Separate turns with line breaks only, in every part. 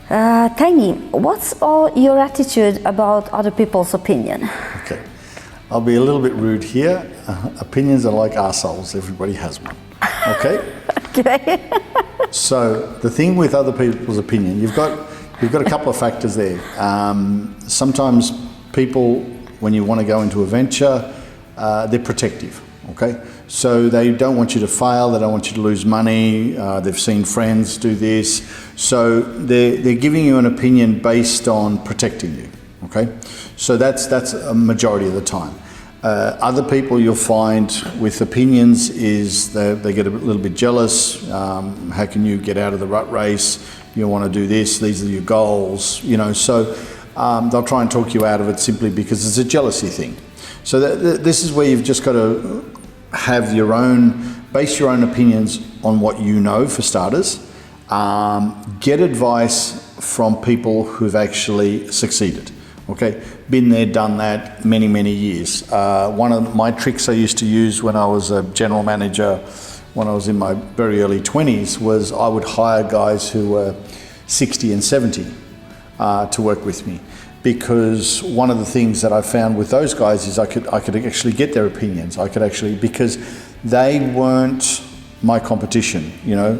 Tiny, what's your attitude about other people's opinion?
Okay, I'll be a little bit rude here. Opinions are like arseholes, everybody has one, okay?
Okay.
So the thing with other people's opinion, you've got a couple of factors there. Sometimes people, when you want to go into a venture, they're protective, okay? So they don't want you to fail, they don't want you to lose money, they've seen friends do this. So they're giving you an opinion based on protecting you, okay? So that's a majority of the time. Other people you'll find with opinions is they get a little bit jealous. How can you get out of the rut race? You want to do this, these are your goals, you know, so they'll try and talk you out of it simply because it's a jealousy thing. So this is where you've just got to have base your own opinions on what you know, for starters. Get advice from people who've actually succeeded, okay? Been there, done that, many, many years. One of my tricks I used to use when I was a general manager, when I was in my very early 20s, was I would hire guys who were 60 and 70 to work with me. Because one of the things that I found with those guys is I could actually get their opinions. Because they weren't my competition, you know.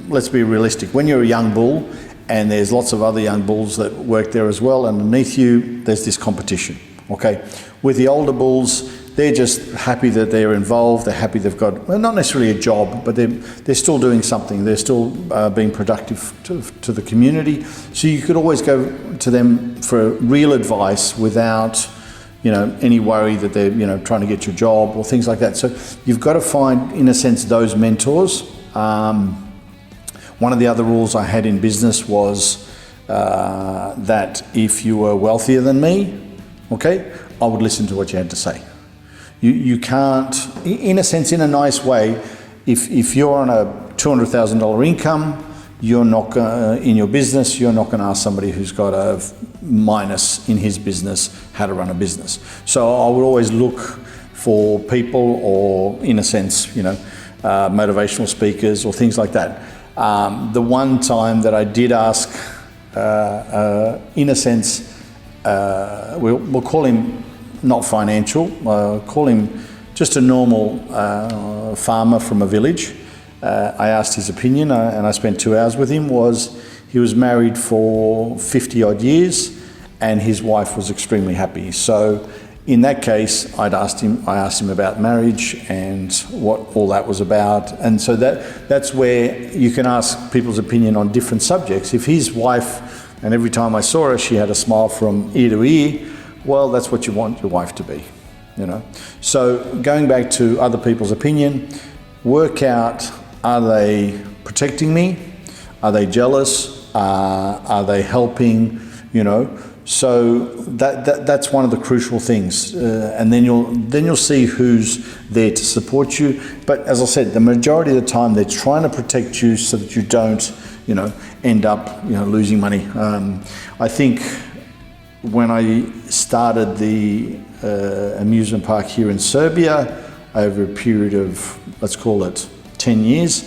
Let's be realistic, when you're a young bull and there's lots of other young bulls that work there as well, underneath you, there's this competition, okay? With the older bulls, they're just happy that they're involved, they're happy they've got, well, not necessarily a job, but they're still doing something, they're still being productive to the community. So you could always go to them for real advice without, you know, any worry that they're, you know, trying to get your job or things like that. So you've got to find, in a sense, those mentors. One of the other rules I had in business was that if you were wealthier than me, okay, I would listen to what you had to say. You can't, in a sense, in a nice way, if you're on a $200,000 income, you're not in your business, you're not going to ask somebody who's got a minus in his business how to run a business. So I would always look for people, or in a sense, you know, motivational speakers or things like that. The one time that I did ask, in a sense, we'll call him not financial, call him just a normal farmer from a village. I asked his opinion and I spent 2 hours with him. He was married for 50 odd years and his wife was extremely happy. So in that case, I asked him about marriage and what all that was about. And so that's where you can ask people's opinion on different subjects. If his wife, and every time I saw her, she had a smile from ear to ear, well, that's what you want your wife to be, you know. So going back to other people's opinion, work out, are they protecting me? Are they jealous? Are they helping, you know? So that's one of the crucial things, and then you'll see who's there to support you. But as I said, the majority of the time they're trying to protect you so that you don't, you know, end up, you know, losing money. I think when I started the amusement park here in Serbia over a period of, let's call it 10 years,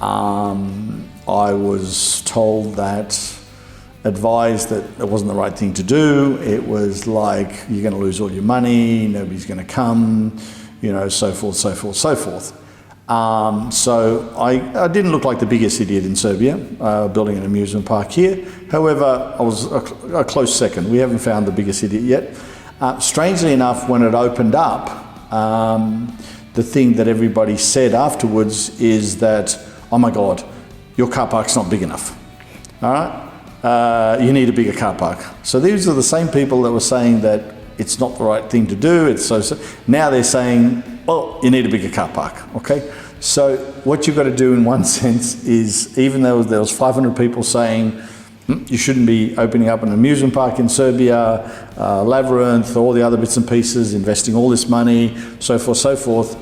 I was told advised that it wasn't the right thing to do. It was like, you're going to lose all your money, nobody's going to come, you know, so forth, so forth, so forth. So I didn't look like the biggest idiot in Serbia, building an amusement park here. However, I was a close second. We haven't found the biggest idiot yet. Strangely enough, when it opened up, the thing that everybody said afterwards is that, oh my God, your car park's not big enough, all right? You need a bigger car park. So these are the same people that were saying that it's not the right thing to do. Now they're saying, oh, you need a bigger car park, okay? So what you've got to do in one sense is, even though there was 500 people saying, you shouldn't be opening up an amusement park in Serbia, Labyrinth, all the other bits and pieces, investing all this money, so forth,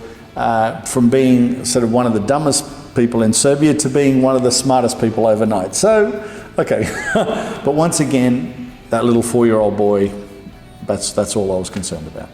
from being sort of one of the dumbest people in Serbia to being one of the smartest people overnight. So, okay. But once again, that little 4-year-old boy, that's all I was concerned about.